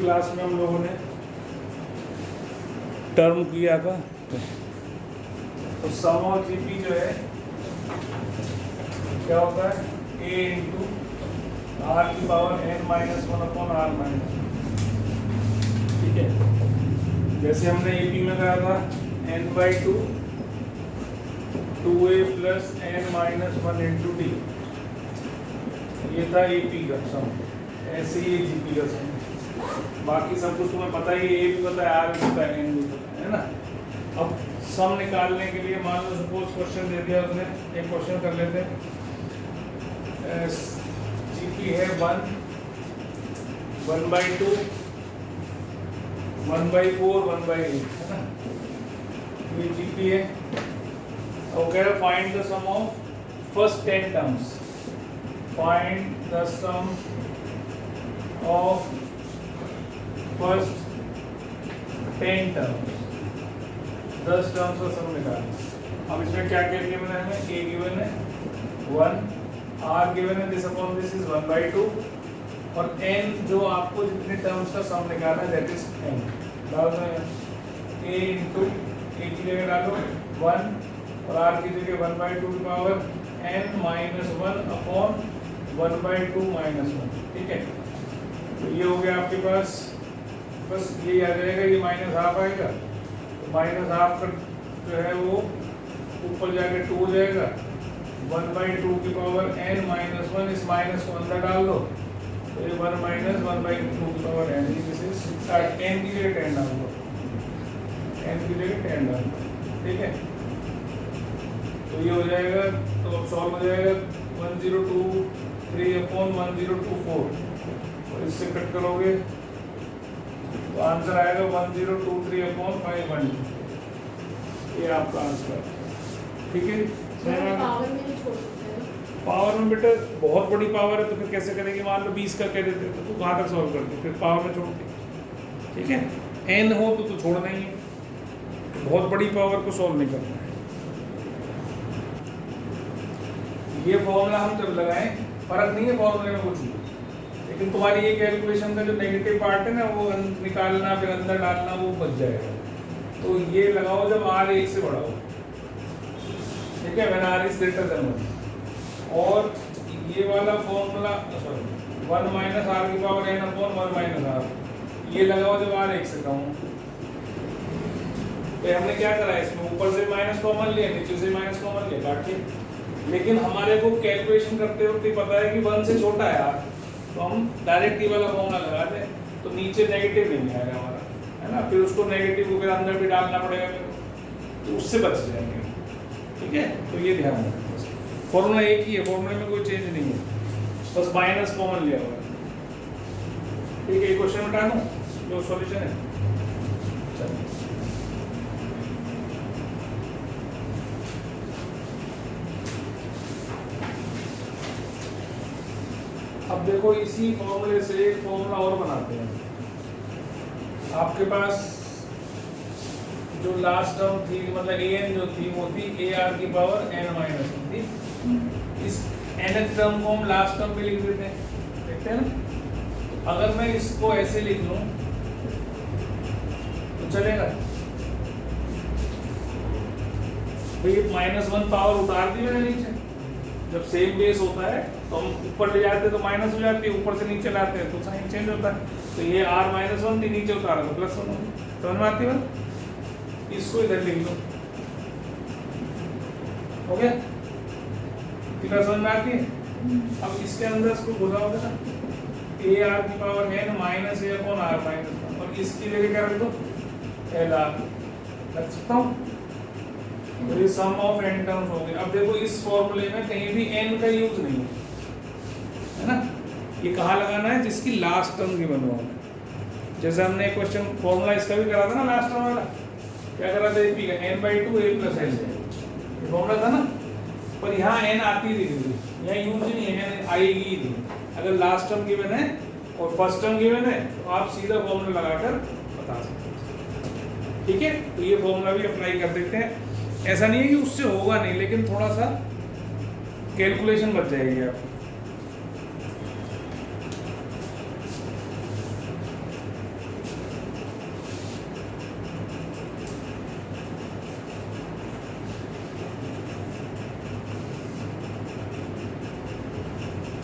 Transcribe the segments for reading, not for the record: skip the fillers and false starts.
Class में हम लोगों ने टर्म किया था, तो सम ऑफ जीपी जो है क्या होता है, a इंटू आर की power n minus one upon R minus, ठीक है। जैसे हमने एपी में कहा था n/2 2a plus n minus one into D, ये था एपी का सम। ऐसे ही जीपी का सम, बाकी सब कुछ तुम्हें पता ही है, ए भी पता है, आर भी पता है, एन भी पता है ना। अब सम निकालने के लिए मान लो सपोज क्वेश्चन दे दिया उसने, एक क्वेश्चन कर लेते हैं। जीपी है 1, 1/2, 1/4, 1/8, है ना, ये जीपी है। और कह रहा find the sum of first 10 terms, find the sum of first 10 terms, 10 terms का सम निकालना। अब इसमें क्या क्या गिवन है हमें, a गिवन है 1, r गिवन है दिस अपॉन दिस इज 1/2, और n जो आपको जितने टर्म्स का सम निकालना है दैट इज n। डाल दो a इंटू a की जगह डालो 1 और r की जगह 1/2 की power n minus 1 upon 1/2 minus 1, ठीक है। तो ये हो गया आपके पास, बस ये आ जाएगा, ये माइनस हाफ आएगा, तो माइनस हाफ का जो है वो ऊपर जाके 2 हो जाएगा, 1/2 की पावर n माइनस 1, इस माइनस को अंदर डाल दो, तो ये 1 माइनस 1/2 की power n, this is n की जगह 10 डाल दो, n की जगह 10 डाल दो, ठीक है। तो ये हो जाएगा, तो अब सॉल्व हो जाएगा 1023 अपॉन 1024, और इससे कट करोगे तो आंसर आएगा 1023 अपॉन 500, ये आपका आंसर, ठीक है। पावर में बेटा बहुत बड़ी पावर है तो फिर कैसे करेंगे, मान लो 20 का कह देते तो तू कहाँ तक सॉल्व करते, फिर पावर में छोड़ते, ठीक है। n हो तो छोड़ना ही है, बहुत बड़ी पावर को सॉल्व नहीं करना है। ये फॉर्मूला हम जब लगाएं फर्क नहीं है फॉर्मूले में कुछ भी, लेकिन तुम्हारी ये कैलकुलेशन का जो नेगेटिव पार्ट है ना वो निकालना फिर अंदर डालना वो बच जाएगा। तो ये लगाओ जब r 1 से बड़ा हो, ठीक है, when r is greater than 1, और ये वाला फॉर्मूला सॉरी 1 माइनस r की power n upon 1 minus r, ये लगाओ जब r 1 से कम हो। तो हमने क्या करा है, इसमें ऊपर से माइनस कॉमन लिया, नीचे से माइनस कॉमन लिया, काट के, लेकिन हमारे को कैलकुलेशन करते वक्त पता है कि 1 से छोटा है r, तो हम डायरेक्ट ये वाला फॉर्मूला लगा दें, तो नीचे नेगेटिव नहीं आएगा हमारा, है ना, फिर उसको नेगेटिव को फिर अंदर भी डालना पड़ेगा, तो उससे बच जाएंगे, ठीक है। तो ये ध्यान रखना, फॉर्मूला एक ही है, फॉर्मूले में कोई चेंज नहीं है, बस माइनस कॉमन लिया हुआ है, ठीक है। ये क्वेश्चन हटा दूं जो सॉल्यूशन है, चलिए अब देखो इसी फॉर्मूले से एक फॉर्मूला और बनाते हैं। आपके पास जो लास्ट टर्म थी, मतलब an जो थी वो थी ar की पावर n माइनस 1 थी, इस nth टर्म को हम लास्ट टर्म पे लिख देते हैं, देखते हैं ना। अगर मैं इसको ऐसे लिख लूं तो चलेगा, भाई -1 पावर उतार दी मैंने नीचे, जब सेम बेस होता है तो हम ऊपर ले जाते हैं तो माइनस हो जाती है, ऊपर से नीचे लाते हैं तो साइन चेंज होता है, तो ये r -1 थी, नीचे उतारा तो +1 हो गई, समझ में आती है। इसको इधर लिख लो, हो गया, कितना समझ में आती है। अब इसके अंदर इसको घुसाओगे ना, ar की power n minus a upon r minus 1, और इसकी जगह क्या रख दो lr, रख सकता हूँ, तो ये सम ऑफ n टर्म्स हो गए। अब देखो इस फॉर्मूले में कहीं भी n का यूज नहीं है ना, ये कहाँ लगाना है, जिसकी लास्ट टर्म गिवन हो। जैसे हमने एक क्वेश्चन फॉर्मूला इसका भी करा था ना लास्ट टर्म वाला, क्या करा था एपी का n/2 a + l, ये फॉर्मूला था ना, पर यहाँ n आती थी, यहाँ यूज ही नहीं है, n आएगी ही नहीं। अगर लास्ट टर्म गिवन है और फर्स्ट टर्म गिवन है तो आप सीधा फॉर्मूला लगाकर बता सकते हैं, ठीक है। तो ये फॉर्मूला भी अप्लाई कर देते हैं, ऐसा नहीं है कि उससे होगा नहीं, लेकिन थोड़ा सा कैलकुलेशन बच जाएगी आपकी।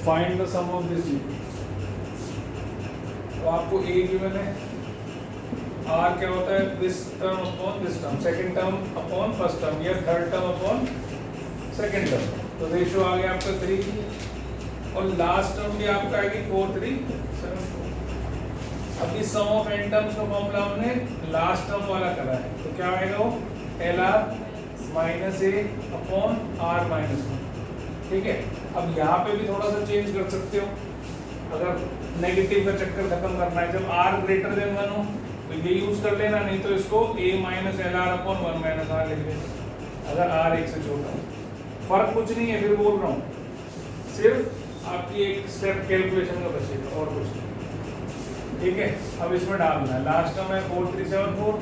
Find the sum of this GP. तो आपको ए गिवन है, आर क्या होता है, this term upon this term, second term upon first term, या third term upon second term. तो रेशियो आ गया आपका 3 और लास्ट टर्म भी आपका आएगी 4 3 7 4। अब इस सम ऑफ एन टर्म्स का फॉर्मूला हमने लास्ट टर्म वाला करा है, तो क्या आएगा वो L R minus A upon R minus 1। ठीक है, अब यहाँ पे भी थोड़ा सा चेंज कर सकते हो, अगर नेगेटिव का चक्कर खत्म करना है, जब r ग्रेटर देन 1 हो तो ये यूज कर लेना, नहीं तो इसको a minus L R upon 1 minus R लिख लेना अगर r 1 से छोटा हो। फर्क कुछ नहीं है, फिर बोल रहा हूँ, सिर्फ आपकी एक स्टेप कैलकुलेशन का बचेगा और कुछ नहीं। ठीक है, अब इसमें डालना है, लास्ट टर्म है 4 3 7 4,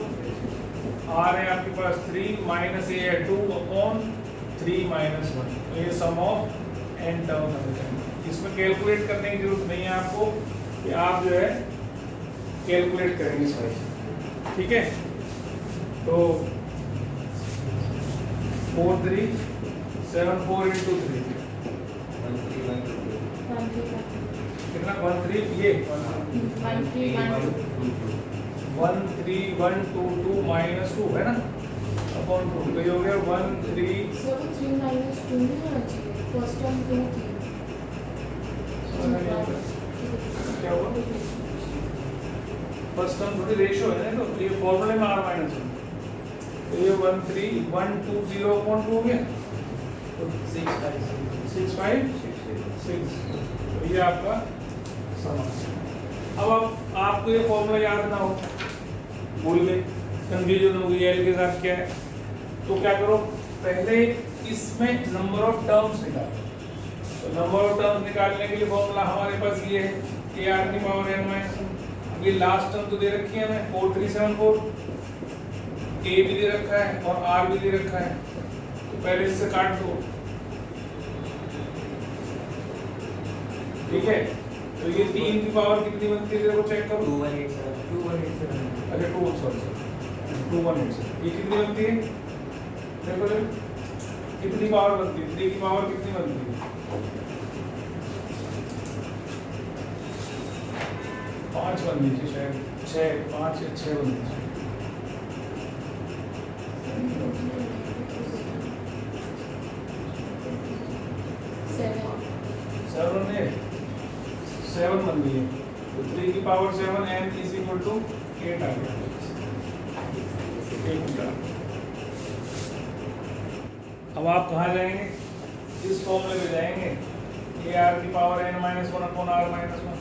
r है आपके पास 3 माइनस a है 2 अपॉन 3 माइनस 1। तो ये सम ऑफ एन टर्म है। इसमें कैलकुलेट करने की जरूरत नहीं है आपको, कि आप जो है कैलकुलेट करेंगे सारी। ठीक है, तो 4 3 7 4 into 3 कितना 1 3 ये 1 3 1 2 2 माइनस 2 है ना अपॉन 2, तो ये हो गया 1 3 3 माइनस 2 नहीं होना चाहिए, फर्स्ट टर्म 2 थी। क्या हुआ, फर्स्ट टर्म थोड़ी रेशियो है ना, तो ये फॉर्मूले में r माइनस 1, तो ये 1 3 1 2 0 अपॉन 2 हो गया, तो 6 5 6, तो ये आपका सम। अब आपको ये फॉर्मूला याद ना हो, भूल गए, कंफ्यूजन हो गई एल के साथ क्या है, तो क्या करो, पहले इसमें नंबर ऑफ टर्म्स निकालो। तो नंबर ऑफ टर्म्स निकालने के लिए फॉर्मूला हमारे पास ये है कि आर की पावर n माइनस 1। ये लास्ट टर्म तो दे रखी है हमें 4 3 7 4, a भी दे रखा है और r भी दे रखा है, तो पहले इससे काट दो। ठीक है, तो ये 3 की पावर कितनी बनती है, देखो चेक करो, 2187, अच्छा 2187, ये कितनी बनती है, देखो कितनी पावर बनती है, 3 की पावर कितनी बनती है, 5 बन लीजिए, शायद 6 5 या 6 बन लीजिए। सेवन बन गई है, तो 3 की power 7 n is equal to 8 आ गया। अब आप कहाँ जाएंगे, इस फॉर्मूले में जाएंगे, ए आर की power n minus 1 upon R minus 1।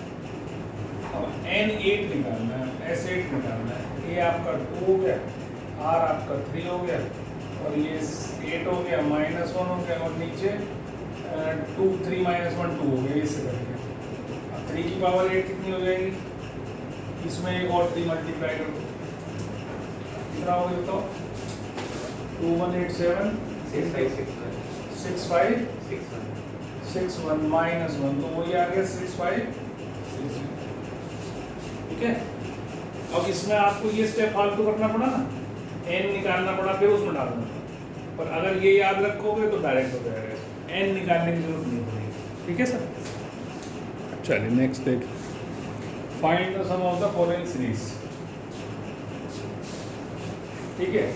अब n 8 निकालना है, s 8 निकालना है, ए आपका 2 हो गया, आर आपका 3 हो गया, और ये 8 हो गया, माइनस 1 हो गया, और नीचे 2 3 माइनस 1 2 हो गया, इससे करेंगे। 3 की पावर 8 कितनी हो जाएगी, इसमें एक और 3 मल्टीप्लाई कर दो, कितना हो गया बताओ, 2187 6561 माइनस 1, तो वही आ गया 6560। ठीक है, अब इसमें आपको ये स्टेप फालतू करना पड़ा ना, n निकालना पड़ा, फिर उसमें डालना पड़ा, पर अगर ये याद रखोगे तो डायरेक्ट हो जाएगा, n निकालने की जरूरत नहीं पड़ेगी। ठीक है सर, चलिए नेक्स्ट देख, find the sum of the following series. ठीक है,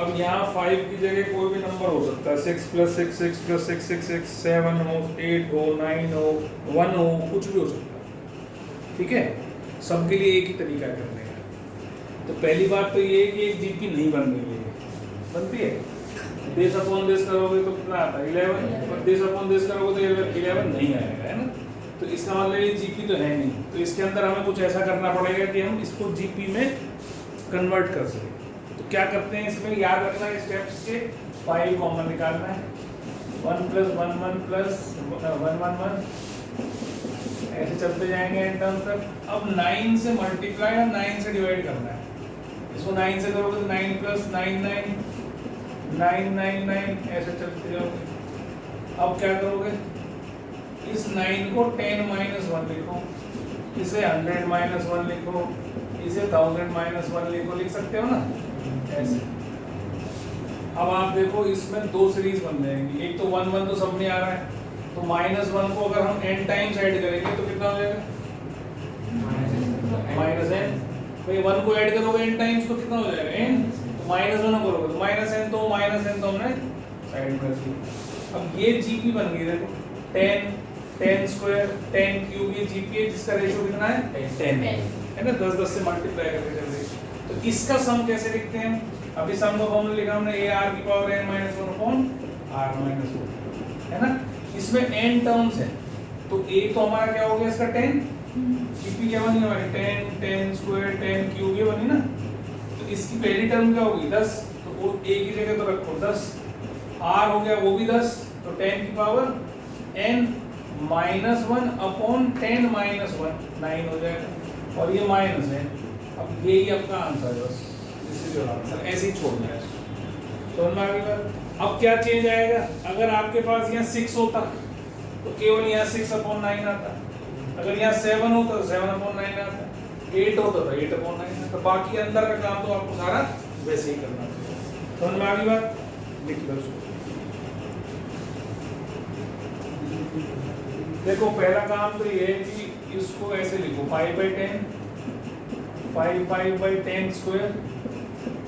अब यहाँ 5 की जगह कोई भी नंबर हो सकता है, 6 + 6 6 + 6 6 6 7 हो, 8 हो, 9 हो, 1 हो, कुछ भी हो सकता है। ठीक है, सबके लिए एक ही तरीका करने का। तो पहली बात तो ये है कि एक जीपी नहीं बन रही है, बनती है, दिस अपॉन दिस करोगे तो कितना आता है 11, और दिस अपॉन दिस करोगे तो 11 नहीं आएगा, है ना। तो इसका मतलब ये जीपी तो है नहीं, तो इसके अंदर हमें कुछ ऐसा करना पड़ेगा कि हम इसको जीपी में कन्वर्ट कर सकें। तो क्या करते हैं, इसमें याद रखना है स्टेप्स के, 5 कॉमन निकालना है, 1 + 1 1 + 1 1 1, ऐसे चलते जाएंगे एन टर्म्स तक। अब 9 से मल्टीप्लाई और 9 से डिवाइड करना है, इसको 9 से करोगे तो 9 + 9 9 9 9 9, ऐसे चलते जाओगे। अब क्या करोगे, इस 9 को 10 - 1 लिखो, इसे 100 - 1 लिखो, इसे 1000 - 1 लिखो, लिख सकते हो ना ऐसे। अब आप देखो इसमें 2 सीरीज बन जाएंगी, एक तो 1 1 तो सब में आ रहा है, तो -1 को अगर हम n टाइम्स ऐड करेंगे तो कितना हो जाएगा? -n। भाई 1 को ऐड करोगे n टाइम्स तो कितना हो जाएगा? n। तो -1 करोगे तो -n, तो -n तो हमने साइड कर दिया। अब ये जीपी बन गई, देखो 10 10 स्क्वायर 10 क्यूब, ये जीपी है जिसका रेशियो कितना है? 10 है ना, 10 10 से मल्टीप्लाई करके चल रही है। तो इसका सम कैसे लिखते हैं? अभी सम का फॉर्मूला लिखा हमने ar की पावर n - 1 अपॉन r - 1, है ना। इसमें n टर्म्स है, तो a तो हमारा क्या हो गया इसका 10, जीपी क्या बनी हमारी 10 10 स्क्वायर 10 क्यूब, ये बनी ना। तो इसकी पहली टर्म क्या होगी? 10, तो वो a की जगह तो रखो 10, r हो गया वो भी 10, तो 10 की पावर n - 1 अपॉन 10 - 1 9 हो जाएगा, और ये माइनस है। अब यही आपका आंसर है, बस दिस इज योर आंसर। ऐसे ही छोड़ना है इसको। समझ में आ गई बात? अब क्या चेंज आएगा? अगर आपके पास यहाँ 6 होता तो केवल यहाँ 6/9 आता, अगर यहाँ 7 होता तो 7/9 आता, 8 होता तो 8/9 आता। बाकी अंदर का काम तो आपको सारा वैसे ही करना है। समझ में आ गई बात? लिख लो इसको। देखो पहला काम तो ये है कि इसको ऐसे लिखो 5/10 5/10 स्क्वायर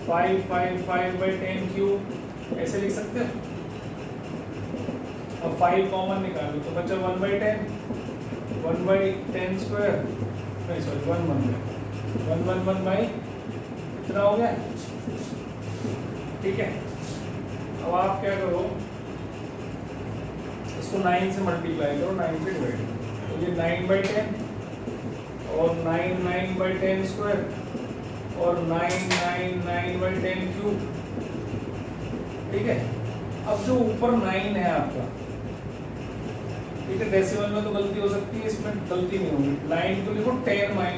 5/10 क्यूब, ऐसे लिख सकते हो। अब 5 कॉमन निकालो तो बचा 1/10 1/10 स्क्वायर, नहीं सॉरी 1 बाई कितना हो गया? ठीक है। अब आप क्या करो, इसको 9 से मल्टीप्लाई करो, 9 से डिवाइड करो, तो ये 9/10 और 9/10 स्क्वायर और 9/10 क्यूब, ठीक है। अब जो ऊपर 9 है आपका, ठीक है, डेसिमल में तो गलती हो सकती है, इसमें गलती नहीं होगी। 9 को लिखो 10 - 1,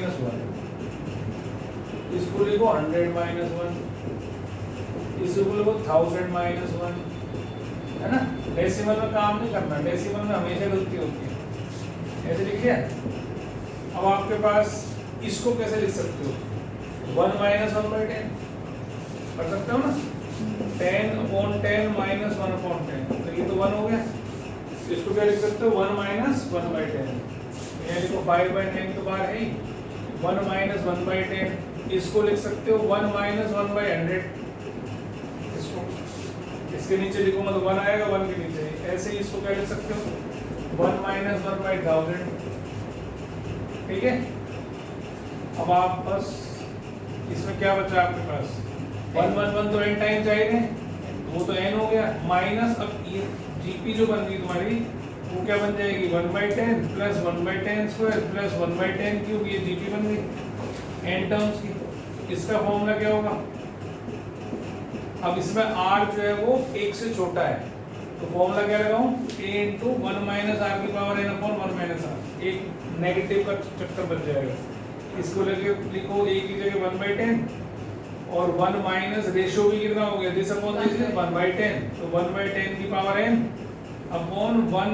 इसको लिखो 100 - 1, इसको लिखो 1000 - 1, है ना। डेसिमल में काम नहीं करना, डेसिमल में हमेशा गलती होती है। ऐसे लिख दिया। अब आपके पास इसको कैसे लिख सकते हो? 1 - 1/10 कर सकते हो ना, 10/10 - 1/10, तो ये तो 1 हो गया। इसको क्या लिख सकते हो? 1 - 1/10। यहाँ लिखो 5/10 तो बाहर है ही, 1 - 1/10। इसको लिख सकते हो 1 - 1/100, इसको इसके नीचे लिखूंगा तो 1 आएगा, 1 के नीचे। ऐसे ही इसको क्या लिख सकते हो? 1 - 1/1000, ठीक है। अब आप बस इसमें क्या बचा आपके पास? 1 1 1 तो n टाइम चाहिए, वो तो n हो गया, माइनस अब ये जीपी जो बन गई तुम्हारी वो क्या बन जाएगी? 1/10 प्लस 1/10 स्क्वायर प्लस 1/10 क्यूब, ये जीपी बन गई n टर्म्स की। इसका फॉर्मूला क्या होगा? अब इसमें r जो है वो 1 से छोटा है, तो फॉर्मूला क्या लगाऊं? a × 1 - r की पावर n अपॉन 1 - r, एक नेगेटिव का चक्कर बच जाएगा। इसको लेके लिखो a की जगह 1/10 और 1 माइनस रेशियो भी कितना हो गया? दिस अपॉन दिस 1/10, तो 1/10 की power n upon 1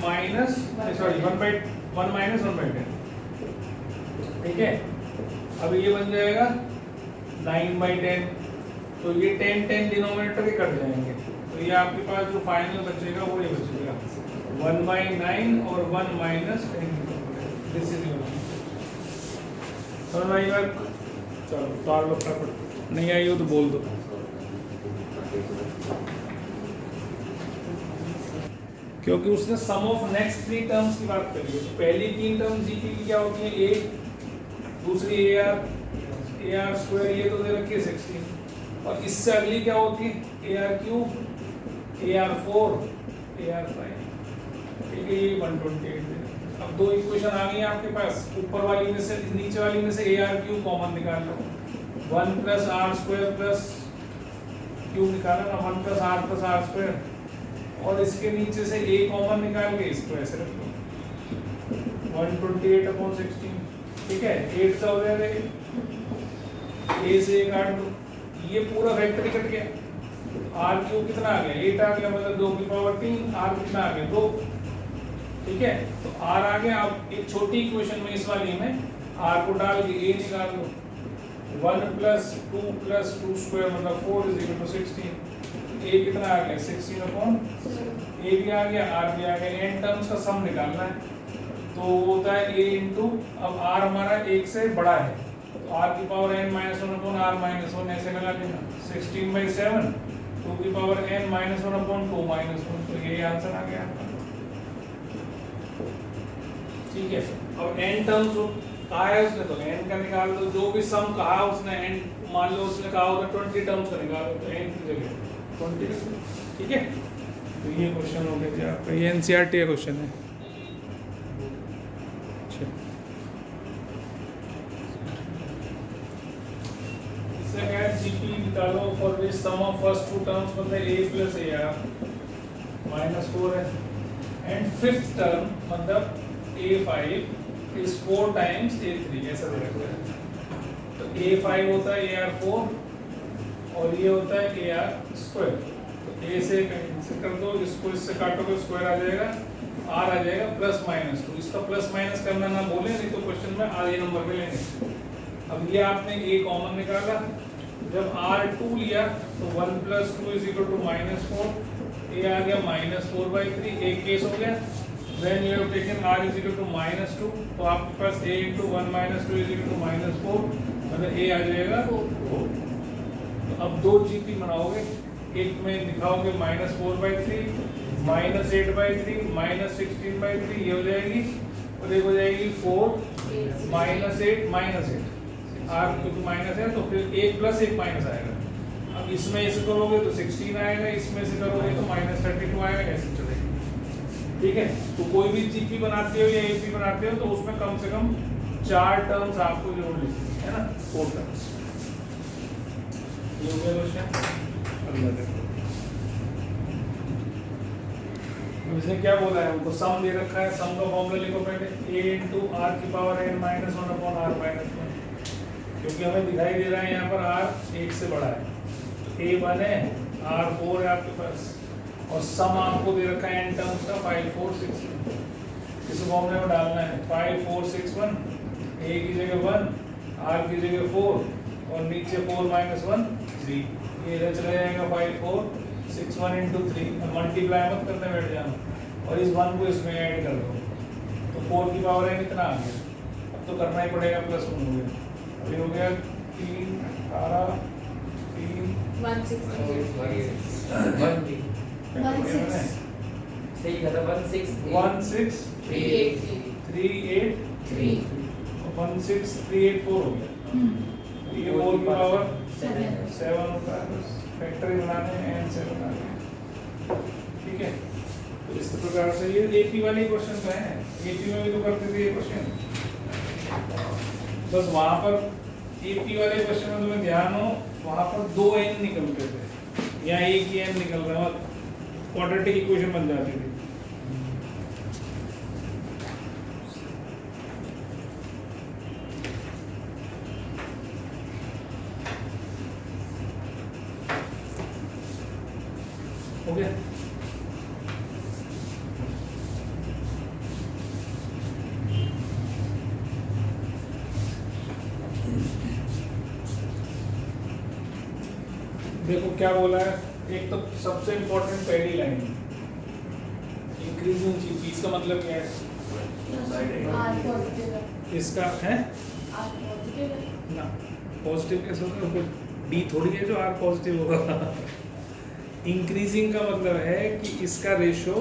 minus sorry 1 minus 1/10, ठीक है। अब ये बन जाएगा 9/10, तो ये 10 10 डिनोमिनेटर के कट जाएंगे, तो ये आपके पास जो फाइनल बचेगा वो ये बचेगा 1/9 और 1 minus 10। This is your answer. समझ में आई बात? चलो तार लो फटाफट, नहीं आई हो तो बोल दो। क्योंकि उसने सम ऑफ नेक्स्ट 3 टर्म्स की बात करी है। तो पहली 3 टर्म्स जीपी की क्या होती है? ए, दूसरी AR स्क्वायर, ये तो दे रखी है 16, और इससे अगली क्या होती है? AR क्यूब, AR4, AR5, ठीक है, ये 128 है। अब 2 इक्वेशन आ गई हैं आपके पास, ऊपर वाली में से नीचे वाली में से AR क्यूब कॉमन निकाल लो, 1 + r स्क्वायर प्लस क्यूब निकाला ना, 1 + r + r स्क्वायर, और इसके नीचे से a कॉमन निकाल के इसको ऐसे रख लो 128/16, ठीक है। 8 सा हो जाएगा, a से 1 काट दो, ये पूरा वेक्टर कट गया। r क्यूब कितना आ गया? 8 आ गया, मतलब 2 की पावर 3, r कितना आ गया? 2, ठीक है। तो r आ गया। अब एक छोटी इक्वेशन में, इस वाली में r को डाल के a निकाल लो, 1 + 2 + 2 स्क्वायर मतलब 4 = 16। ए कितना आ गया 16 अपॉन ए भी आ गया आर भी आ गया। एन टर्म्स का सम निकालना है तो वो होता है ए इंटू, अब आर हमारा एक से बड़ा है तो आर की power n minus one upon R minus one ऐसे लगा देना 16/7 2 की power n minus one upon 2 minus one, तो ये आंसर आ गया आपका। ठीक है, अब n टर्म्स कहा है उसने तो n का निकाल दो, जो भी सम कहा उसने n, मान लो उसने कहा होगा 20 टर्म्स का निकालो तो n की जगह 20। ठीक है, तो ये क्वेश्चन हो गया जी आपका, ये एनसीईआरटी का क्वेश्चन है। जीपी निकालो for which sum of first two terms मतलब a प्लस ए आर -4 है एंड फिफ्थ टर्म मतलब a5 इज 4 टाइम्स a3 ऐसा दे रखा है। तो a5 होता है ar4 और ये होता है ar²। तो a से कैंसिल कर दो, इसको इससे काटोगे स्क्वायर आ जाएगा, r आ जाएगा +-2। इसका प्लस माइनस करना ना बोले नहीं तो क्वेश्चन में आधे नंबर पे लेंगे। अब ये आपने a कॉमन निकाला, जब r2 लिया तो 1 + 2 = -4, a आ गया -4/3, एक केस हो गया। When you have taken r = -2 तो आपके पास a × 1 - 2 = -4 मतलब a आ जाएगा 4। तो अब दो जीपी बनाओगे, एक में दिखाओगे -4/3 -8/3 -16/3 ये हो जाएगी, और एक हो जाएगी 4 -8 r क्योंकि माइनस है तो फिर 1 + 1 माइनस आएगा। अब इसमें ऐसे करोगे तो 16 आएगा, इसमें से करोगे तो -32 आएगा, ऐसे चलेगा। ठीक है, तो कोई भी जीपी बनाते हो या एपी बनाते हो तो उसमें कम से कम 4 टर्म्स आपको जरूर लिखनी है ना, 4 टर्म्स। ये हो गया क्वेश्चन। अगला देखो, इसने क्या बोला है, हमको सम दे रखा है, सम का फॉर्मूला लिखो पहले, a × r⁴ n-1 upon r -1, क्योंकि हमें दिखाई दे रहा है यहाँ पर r 1 से बड़ा है, a1 है, r4 है आपके पास, और सम आपको दे रखा है n टर्म्स का 5 4 6 1। इस फॉर्मूले में डालना है 5 4 6 1, a की जगह 1, r की जगह 4 और नीचे 4 - 1 3, ये इधर चला जाएगा 5 4 6 1 × 3, मल्टीप्लाई मत करने बैठ जाना, और इस 1 को इसमें ऐड कर दो तो 4 की पावर है कितना आ गया, अब तो करना ही पड़ेगा +1 हो गया, अभी हो गया 3 18 3 16383 हो गया। ये 4 की पावर 7 होता है, बस फैक्टरी बनाने हैं n 7 आ गया। ठीक है, तो इस प्रकार से ये एपी वाले क्वेश्चन तो है, एपी में भी तो करते थे ये क्वेश्चन, बस वहां पर एपी वाले क्वेश्चन में तुम्हें ध्यान हो, वहां पर 2 n निकलते थे, यहाँ एक ही n निकल रहा है, क्वाड्रेटिक इक्वेशन बन जाती थी। हो गया, देखो क्या बोला है, एक तो सबसे इंपॉर्टेंट पहली लाइन, इंक्रीजिंग जीपी, इसका मतलब क्या है, इसका है ना पॉजिटिव कैसे होगा, कोई डी थोड़ी है जो आर पॉजिटिव होगा। इंक्रीजिंग का मतलब है कि इसका रेशो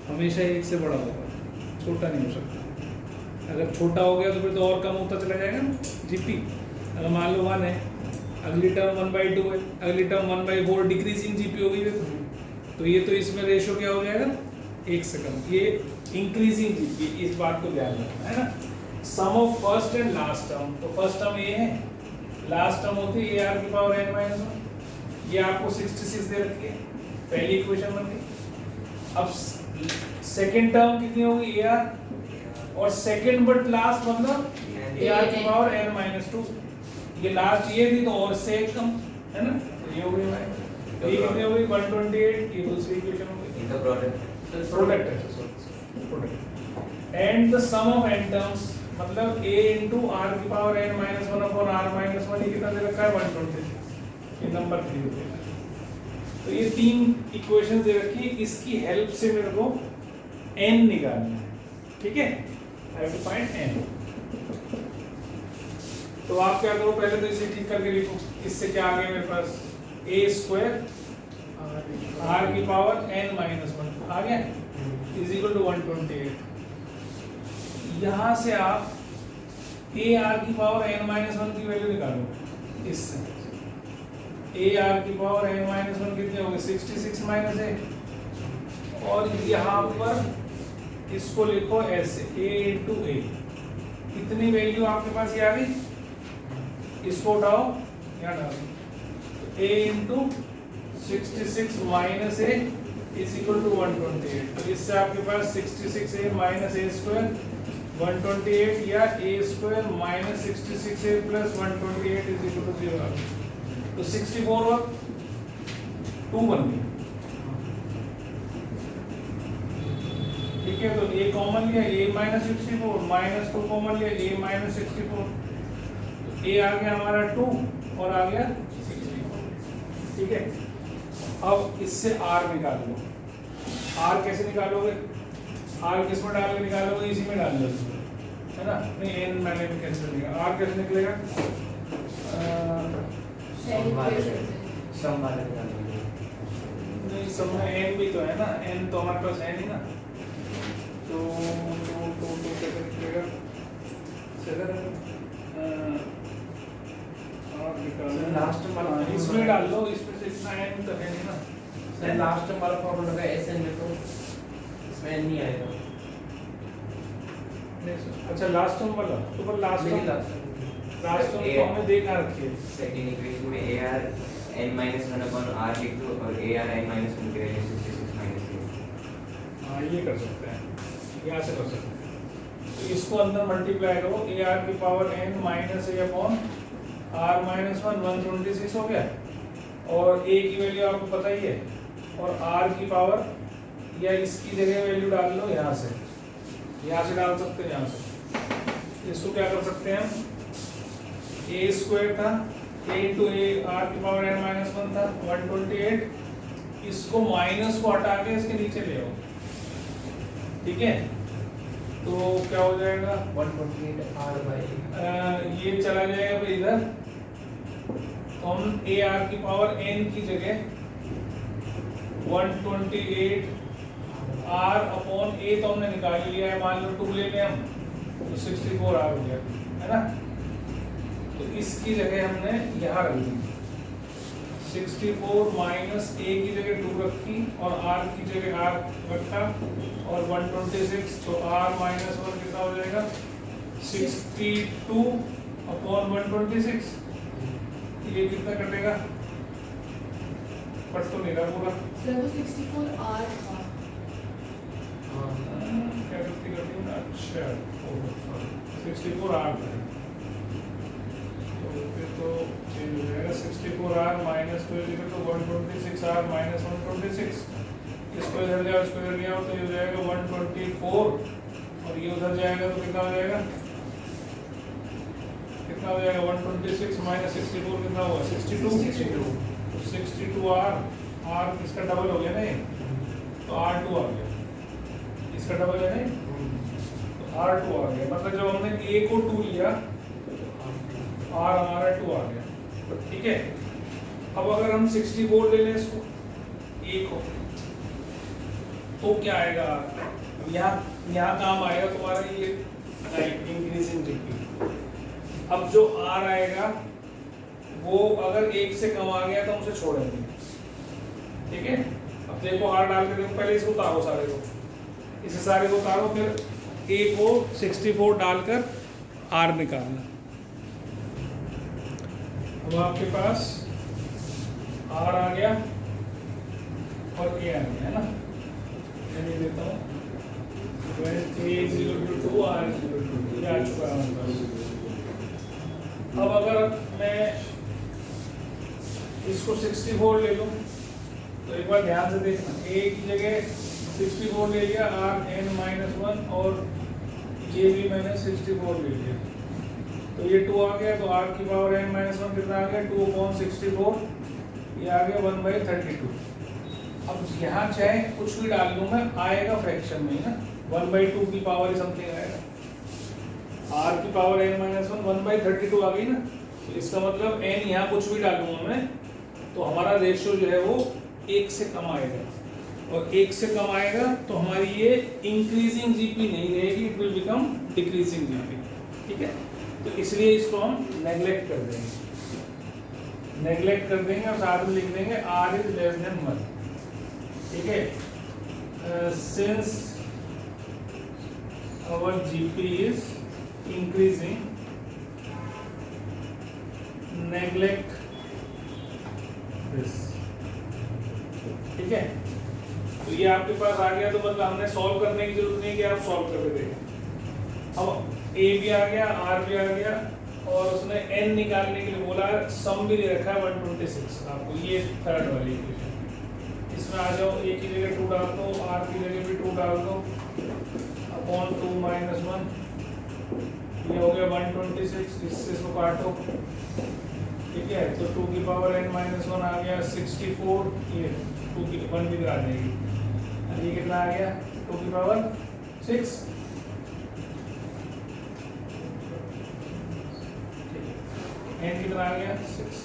हमेशा 1 से बड़ा होगा, छोटा नहीं हो सकता। अगर छोटा हो गया तो फिर तो और कम होता चला जाएगा ना जीपी। अगर मान लो 1 है, अगली टर्म 1/2 है, अगली टर्म 1/4, डिक्रीजिंग जीपी हो गई तो ये तो इसमें रेशो क्या हो जाएगा 1 से कम, ये इंक्रीजिंग जीपी, इस बात को ध्यान रखना है ना। Sum of first and last term, तो फर्स्ट टर्म ये है, लास्ट टर्म होती है ar की पावर n-1, ये आपको 66 दे रखी है, पहली इक्वेशन बन गई। अब सेकंड टर्म कितनी होगी ar, और सेकंड बट लास्ट मतलब ar की पावर n-2, ये लास्ट ये थी तो और से कम है ना, तो ये हो गई भाई, तो ये कितनी हो गई 128, ये दूसरी इक्वेशन हो गई, इन द प्रोडक्ट है and the sum of n terms मतलब a × r की पावर n-1 अपॉन r - 1, ये कितना दे रखा है 126, ये नंबर 3 हो गया। तो ये 3 इक्वेशन दे रखी है, इसकी हेल्प से मेरे को n निकालना है, ठीक है। I have to find n। तो आप क्या करो, पहले तो इसे ठीक करके लिखो। इससे क्या आ गया मेरे पास, a स्क्वायर r की पावर n माइनस 1 आ गया इज इक्वल टू 128। यहाँ से आप a r की पावर n माइनस 1 की वैल्यू निकालो। इससे a r की पावर n माइनस 1 कितने होंगे, 66 माइनस a, और यहाँ पर इसको लिखो ऐसे a इंटू a। कितनी वैल्यू आपके पास ये आ गई, इसको उठाओ यहाँ डालो, a into 66 minus a is equal to 128। तो इससे आपके पास 66a माइनस a स्क्वायर 128 या a square minus 66a plus 128 is equal to 0 आ गया। तो 64 और 2 बन गई, ठीक है। तो a कॉमन लिया, a माइनस 64 माइनस 2 कॉमन लिया, a माइनस 64। a आ गया हमारा 2 और आ गया 64, ठीक है। अब इससे r निकाल लो। r कैसे निकालोगे, r किस में डाल के निकालोगे, इसी में डाल लो, है ना। नहीं n मैंने भी कैसे निकालेगा, r कैसे निकलेगा, सम वाले निकालेंगे। नहीं सब में n भी तो है ना, n तो हमारे पास है नहीं ना। तो कैसे निकलेगा, लास्ट वाला इसमें डाल लो, इसमें से इतना n तो है नहीं ना। सर लास्ट वाला फॉर्मूला का एसएन में तो इसमें n नहीं आएगा। अच्छा लास्ट टर्म वाला, तो पर लास्ट नहीं टर्म लास्ट तो हमने देखा रखी है। सेकंड इक्वेशन में ar n-1 upon r लिख दो और ar n-1 की वैल्यू 66 माइनस a। हाँ ये कर सकते हैं, यहाँ से कर सकते हैं। तो इसको अंदर मल्टीप्लाई करो, ar की power n minus a upon r minus 1 126 हो गया, और a की वैल्यू आपको पता ही है, और r की पावर या इसकी जगह वैल्यू डाल लो यहाँ से डाल सकते हैं। यहाँ से इसको क्या कर सकते हैं हम, a स्क्वायर था a इंटू a r की पावर n माइनस 1 था 128, इसको माइनस को हटा के इसके नीचे ले आओ, ठीक है। तो क्या हो जाएगा 128 r by ये चला जाएगा फिर इधर, तो हम a r की पावर n की जगह 128 r अपॉन a तो हमने निकाल लिया है, मान लो 2 ले लें हम, तो 64 r हो गया, है ना। तो इसकी जगह हमने यहाँ रख दी 64 माइनस a की जगह 2 रखी और r की जगह r रखा और 126, तो r माइनस 1 कितना हो जाएगा 62 अपॉन 126। ये कितना कटेगा, कट तो नहीं रहा पूरा, सर वो 64 R था। क्या करती करती है, अच्छा 64 r था, तो फिर तो चेंज हो जाएगा 64 r minus 2 equal to 126 r minus 126। इसको इधर जाओ, इसको इधर ले आओ, तो ये हो जाएगा 124 और ये उधर जाएगा तो कितना हो जाएगा, कितना हो जाएगा 126 माइनस 64 कितना हुआ 62। 62 r इसका डबल हो गया ना, ये तो r2 आ गया, इसका डबल है नहीं, तो r2 आ गया। मतलब जब हमने a को 2 लिया r हमारा 2 आ गया, ठीक है। अब अगर हम 64 ले लें इसको a को, तो क्या आएगा, यहाँ काम आएगा तुम्हारा ये इंक्रीजिंग जीपी। अब जो r आएगा वो अगर 1 से कम आ गया तो हम उसे छोड़ेंगे, ठीक है। अब देखो r डाल के देखो, पहले इसको उतारो सारे को, इसे सारे को उतारो, फिर a को 64 डालकर r निकालना। अब आपके पास r आ गया और a आ गया, है ना। मैं देता हूँ a is equal to 2 r is equal to 2, ये आ चुका है हमारे पास। अब अगर मैं इसको 64 ले लूँ तो एक बार ध्यान से देखना, a की जगह 64 ले लिया r n माइनस 1 और ये भी मैंने 64 ले लिया, तो ये 2 आ गया, तो r की पावर n माइनस 1 कितना आ गया 2 अपॉन 64, ये आ गया 1/32। अब यहाँ चाहे कुछ भी डाल दूं मैं, आएगा फ्रैक्शन में ही ना, 1/2 की पावर समथिंग आएगा, r की पावर n माइनस 1 1/32 आ गई ना। तो इसका मतलब n यहाँ कुछ भी डालूंगा मैं तो हमारा रेशियो जो है वो 1 से कम आएगा, और 1 से कम आएगा तो हमारी ये इंक्रीजिंग जीपी नहीं रहेगी, it will become decreasing GP. ठीक है, तो इसलिए इसको हम नेग्लेक्ट कर देंगे और साथ में लिख देंगे r इज लेस देन 1। ठीक है, since our GP is increasing, neglect this. ठीक है, तो ये आपके पास आ गया, तो मतलब हमने सॉल्व करने की जरूरत नहीं कि आप सॉल्व करके देखें। अब a भी आ गया, r भी आ गया, और उसने n निकालने के लिए बोला, सम भी दे रखा है 126 आपको, ये थर्ड वाली इक्वेशन। इसमें आ जाओ, a की जगह 2 डाल दो, r की जगह भी 2 डाल दो, अपॉन 2 माइनस 1, ये हो गया 126, इससे इसको काटो। ठीक है, तो 2 की पावर n माइनस 1 आ गया 64, ये 2 की 1 भी आ जाएगी, ये कितना आ गया 2 की पावर 6। n कितना आ गया 6।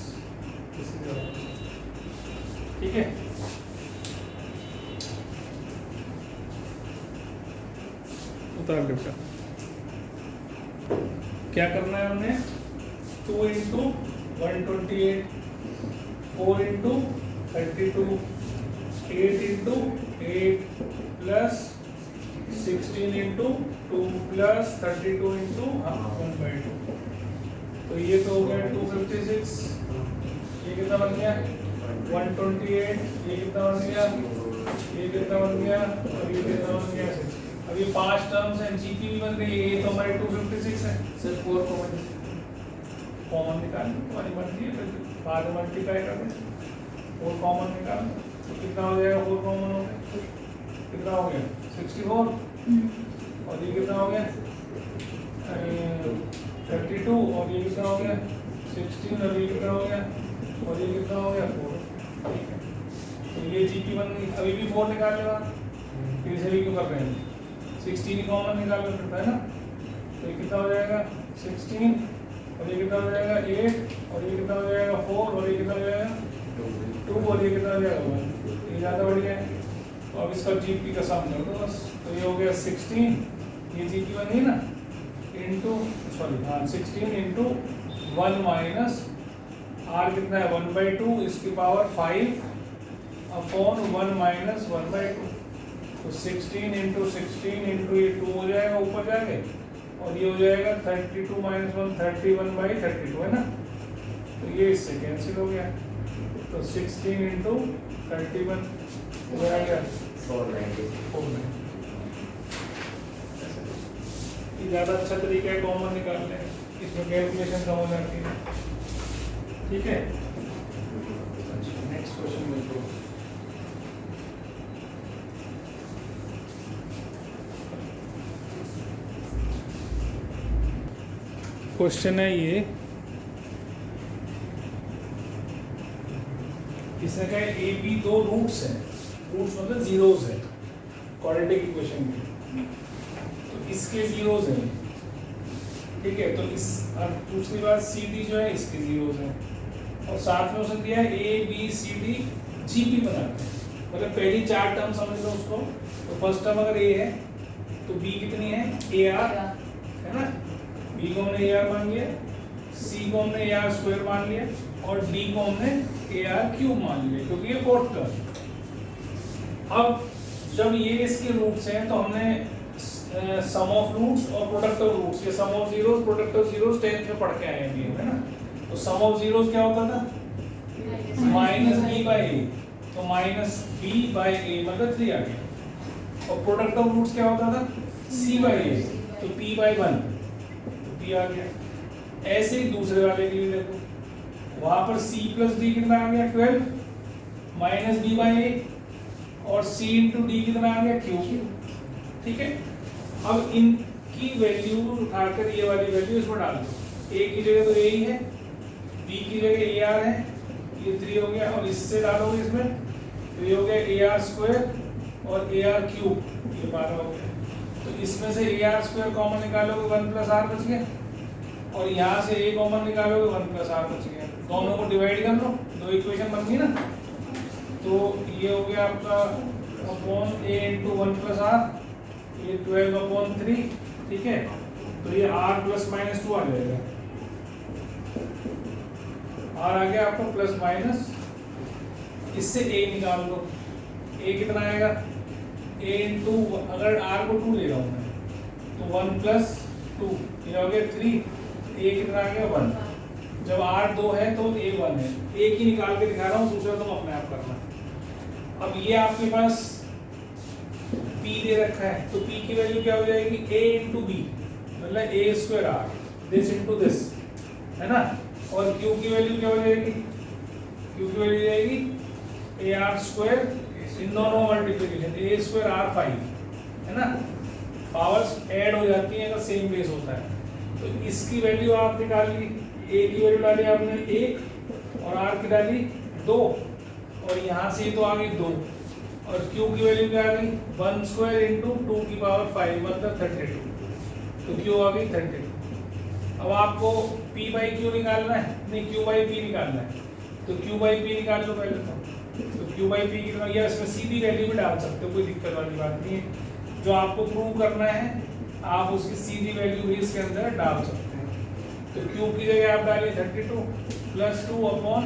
ठीक है, उतार बेटा। क्या करना है हमने, 2 into 128, 4 into 32, 8 into 8 plus 16 into 2 plus 32 into 1/2। तो ये तो हो गया 256, ये कितना बन गया 128, ये कितना बन गया, ये कितना बन गया, और ये कितना बन गया 6। अब ये 5 टर्म्स हैं, जीपी भी बन गई, ये तो हमारे 256 है। सर 4 कॉमन निकाल, तुम्हारी मर्जी है, फिर बाद में मल्टीप्लाई कर दें, 4 कॉमन निकाल, तो कितना हो जाएगा, 4 कॉमन हो गया, कितना हो गया 64, और ये कितना हो गया 32, और ये कितना हो गया 16, और ये कितना हो गया, और ये कितना हो गया 4। ठीक है, तो ये जीपी बन गई। अभी भी 4 निकाल लेगा, फिर से भी क्यों कर रहे हैं, 16 कॉमन निकालना पड़ता है ना। तो ये कितना हो जाएगा 16, और ये कितना हो जाएगा 8, और ये कितना हो जाएगा 4, और ये कितना हो जाएगा 2, और ये कितना हो जाएगा 1। ये ज़्यादा बढ़िया है, तो अब इसका जीपी का सम कर दो बस। तो ये हो गया 16, ये जीपी बन गई ना, इंटू सॉरी हाँ 16 इंटू 1 माइनस r कितना है 1/2, इसकी पावर 5 अपॉन 1 माइनस 1/2। तो 16 इंटू 16 इंटू ये 2 हो जाएगा, ऊपर जाएंगे, और ये हो जाएगा 32 माइनस 1 31/32 है ना। तो ये इससे कैंसिल हो गया, तो 16 इंटू 31 हो जाएगा 490। ये ज़्यादा अच्छा तरीका है कॉमन निकालने, इसमें कैलकुलेशन कम हो जाती है। ठीक है, नेक्स्ट क्वेश्चन देखो। क्वेश्चन है ये, इसने कहा ए बी 2 रूट्स हैं, रूट्स मतलब जीरोस है क्वाड्रेटिक इक्वेशन के, तो इसके जीरोस हैं। ठीक है, तो इस और दूसरी बात सी डी जो है इसके जीरोस हैं, और साथ में उसने दिया है A B C D GP बनाते हैं, मतलब पहली 4 टर्म समझ लो उसको। तो फर्स्ट टर्म अगर ए है तो बी कितनी है ए आर है ना, बी को हमने ए आर मान लिया, सी को हमने ए आर स्क्वायर मान लिया, और डी को हमने ए आर क्यूब मान लिया, क्योंकि ये फोर्थ टर्म। अब जब ये इसके रूट्स हैं तो हमने सम ऑफ रूट्स और प्रोडक्ट ऑफ रूट्स, ये sum of zeros product of zeros 10th में पढ़ के आए हैं है ना। तो सम ऑफ जीरोस क्या होता था माइनस बी बाई ए, तो माइनस बी बाई ए मतलब 3 आ गया, और प्रोडक्ट ऑफ रूट्स क्या होता था सी बाई ए, तो पी बाई 1 तो पी आ गया। ऐसे ही दूसरे वाले के लिए देखो, वहां पर c प्लस डी कितना आ गया 12 माइनस बी बाई ए, और c इंटू डी कितना आ गया क्यू। ठीक है, अब इनकी वैल्यू उठाकर ये वाली वैल्यू इसमें डाल दो, a की जगह तो a ही है, b की जगह a r है, ये 3 हो गया, और इससे डालोगे इसमें तो ये हो गया ए आर स्क्वायर और ए आर क्यूब, ये 12 हो गया। तो इसमें से ए आर स्क्वायर कॉमन निकालोगे 1 प्लस आर बच गया, और यहाँ से ए कॉमन निकालोगे 1 प्लस आर बच गया। दोनों को डिवाइड कर लो, दो इक्वेशन बन गई ना। तो ये हो गया आपका upon A into 1 plus R, ये 12/3, ठीक है। तो ये r प्लस माइनस 2 आ जाएगा, r आ गया आपका प्लस माइनस, इससे a निकाल लो, a कितना आएगा, a इंटू, अगर r को 2 ले रहा हूँ मैं तो 1 प्लस 2, ये हो गया 3, a कितना आ गया 1। जब r 2 है तो a 1 है, एक ही निकाल के दिखा रहा हूँ, दूसरा तुम अपने आप करना। अब ये आपके पास p दे रखा है, तो p की वैल्यू क्या हो जाएगी, a इंटू बी, मतलब a square r, this into this, है ना। और q की वैल्यू क्या हो जाएगी, q की वैल्यू जाएगी a r स्क्वायर, इन दोनों मल्टीप्लिकेशन a स्क्वायर r 5, है ना। पावर्स ऐड हो जाती हैं अगर सेम बेस होता है। तो इसकी वैल्यू आप निकाल ली, a की वैल्यू डाली आपने 1 और r की डाली 2, और यहाँ से तो आ गई 2, और q की वैल्यू क्या आ गई 1 स्क्वायर इंटू 2 की पावर 5, मतलब 32। तो q आ गई 32। अब आपको p बाई q निकालना है, नहीं q बाई p निकालना है, तो q बाई p निकाल लो पहले तो q बाई p कितना, या इसमें सीधी वैल्यू भी डाल सकते हो, कोई दिक्कत वाली बात नहीं है। जो आपको प्रूव करना है आप उसकी सीधी वैल्यु भी इसके अंदर डाल सकते हैं। तो q की जगह आप डालिए 32 प्लस 2 अपॉन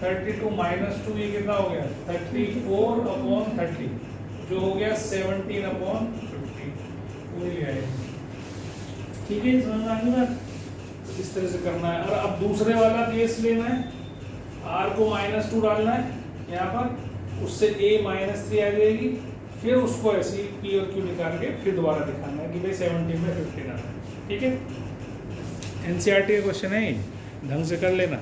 32 माइनस 2, ये कितना हो गया 34 अपॉन 30, जो हो गया 17 अपॉन 50, पूरी आएगी। ठीक है, समझ में आ गई बात। इस तरह से करना है। और अब दूसरे वाला केस लेना है, r को -2 डालना है यहाँ पर, उससे a -3 आ जाएगी, फिर उसको ऐसे ही p और q निकाल के फिर दोबारा दिखाना है कि भाई 17 में 15 आना है। ठीक है, NCERT का क्वेश्चन है, ढंग से कर लेना।